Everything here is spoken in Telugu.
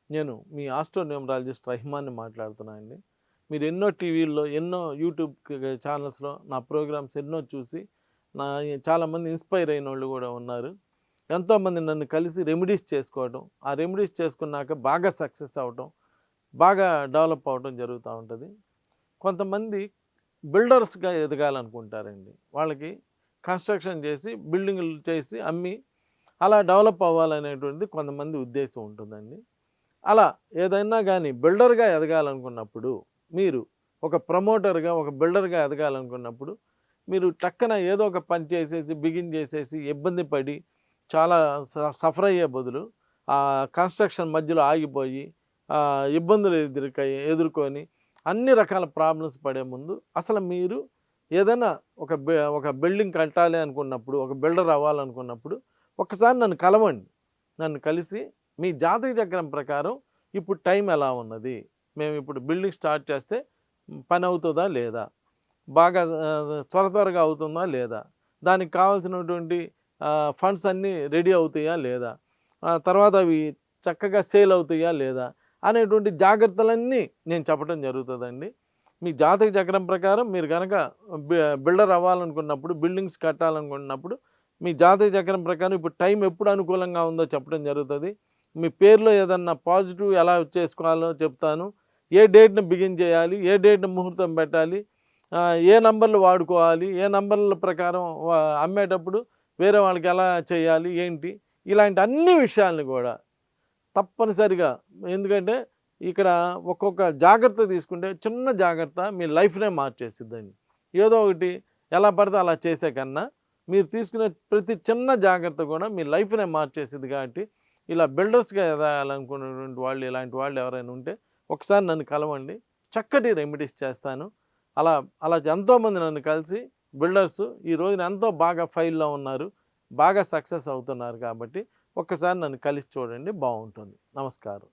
నేను మీ ఆస్ట్రోన్యూమరాలజిస్ట్ రహిమాన్ని మాట్లాడుతున్నానండి. మీరు ఎన్నో టీవీల్లో, ఎన్నో యూట్యూబ్ ఛానల్స్‌లో నా ప్రోగ్రామ్స్ ఎన్నో చూసి, నా చాలామంది ఇన్‌స్పైర్ అయినోళ్ళు గూడా ఉన్నారు. ఎంతోమంది నన్ను కలిసి రెమెడీస్ చేసుకోవడం, ఆ రెమెడీస్ చేసుకున్నాక బాగా సక్సెస్ అవ్వటం, బాగా డెవలప్ అవ్వటం జరుగుతూ ఉంటది. కొంతమంది బిల్డర్స్‌గా ఎదగాలనుకుంటారండి. వాళ్ళకి కన్‌స్ట్రక్షన్ చేసి, బిల్డింగులు చేసి, అమ్మి అలా డెవలప్ అవ్వాలనేటువంటిది కొంతమంది ఉద్దేశం ఉంటుందండి. అలా ఏదైనా గానీ బిల్డర్‌గా ఎదగాలనుకున్నప్పుడు, మీరు ఒక ప్రమోటర్‌గా, ఒక బిల్డర్‌గా ఎదగాలనుకున్నప్పుడు, మీరు టక్కన ఏదో ఒక పని చేసేసి, బిగిన్ చేసేసి, ఇబ్బంది పడి, చాలా సఫర్ అయ్యే బదులు, కన్‌స్ట్రక్షన్ మధ్యలో ఆగిపోయి, ఇబ్బందులు ఎదుర్కొని, అన్ని రకాల ప్రాబ్లమ్స్ పడే ముందు, అసలు మీరు ఏదైనా ఒక బిల్డింగ్ కట్టాలి అనుకున్నప్పుడు, ఒక బిల్డర్ అవ్వాలనుకున్నప్పుడు, ఒక్కసారి నన్ను కలవండి. నన్ను కలిసి మీ జాతక చక్రం ప్రకారం ఇప్పుడు టైం ఎలా ఉన్నది? మేము ఇప్పుడు బిల్డింగ్ స్టార్ట్ చేస్తే పని అవుతుందా లేదా? బాగా త్వరగా అవుతుందా లేదా? దానికి కావాల్సినటువంటి ఫండ్స్ అన్నీ రెడీ అవుతాయా లేదా? తర్వాత అవి చక్కగా సేల్ అవుతాయా లేదా? అనేటువంటి జాగ్రత్తలన్నీ నేను చెప్పడం జరుగుతుందండి. మీ జాతక చక్రం ప్రకారం మీరు గనక బిల్డర్ అవ్వాలనుకున్నప్పుడు, బిల్డింగ్స్ కట్టాలనుకున్నప్పుడు, మీ జాతక చక్రం ప్రకారం ఇప్పుడు టైం ఎప్పుడు అనుకూలంగా ఉందో చెప్పడం జరుగుతుంది. మీ పేరులో ఏదన్నా పాజిటివ్ ఎలా చేసుకోవాలో చెప్తాను. ఏ డేట్‌ని బిగిన్ చేయాలి, ఏ డేట్‌ని ముహూర్తం పెట్టాలి, ఏ నంబర్లు వాడుకోవాలి, ఏ నంబర్ల ప్రకారం అమ్మేటప్పుడు వేరే వాళ్ళకి ఎలా చేయాలి, ఏంటి, ఇలాంటి అన్ని విషయాలను కూడా తప్పనిసరిగా, ఎందుకంటే ఇక్కడ ఒక్కొక్క జాగ్రత్త తీసుకుంటే చిన్న జాగ్రత్త మీ లైఫ్‌నే మార్చేసిద్దండి. ఏదో ఒకటి ఎలా పడితే అలా చేసే కన్నా, మీరు తీసుకునే ప్రతి చిన్న జాగ్రత్త కూడా మీ లైఫ్‌నే మార్చేసిద్ది కాబట్టి, ఇలా బిల్డర్స్‌గా ఎదగాలనుకున్నటువంటి వాళ్ళు, ఇలాంటి వాళ్ళు ఎవరైనా ఉంటే ఒకసారి నన్ను కలవండి. చక్కటి రెమెడీస్ చేస్తాను. అలా అలా ఎంతోమంది నన్ను కలిసి బిల్డర్స్ ఈ రోజున ఎంతో బాగా ఫైల్‌లో ఉన్నారు. బాగా సక్సెస్ అవుతున్నారు కాబట్టి ఒక్కసారి నన్ను కలిసి చూడండి, బాగుంటుంది. నమస్కారం.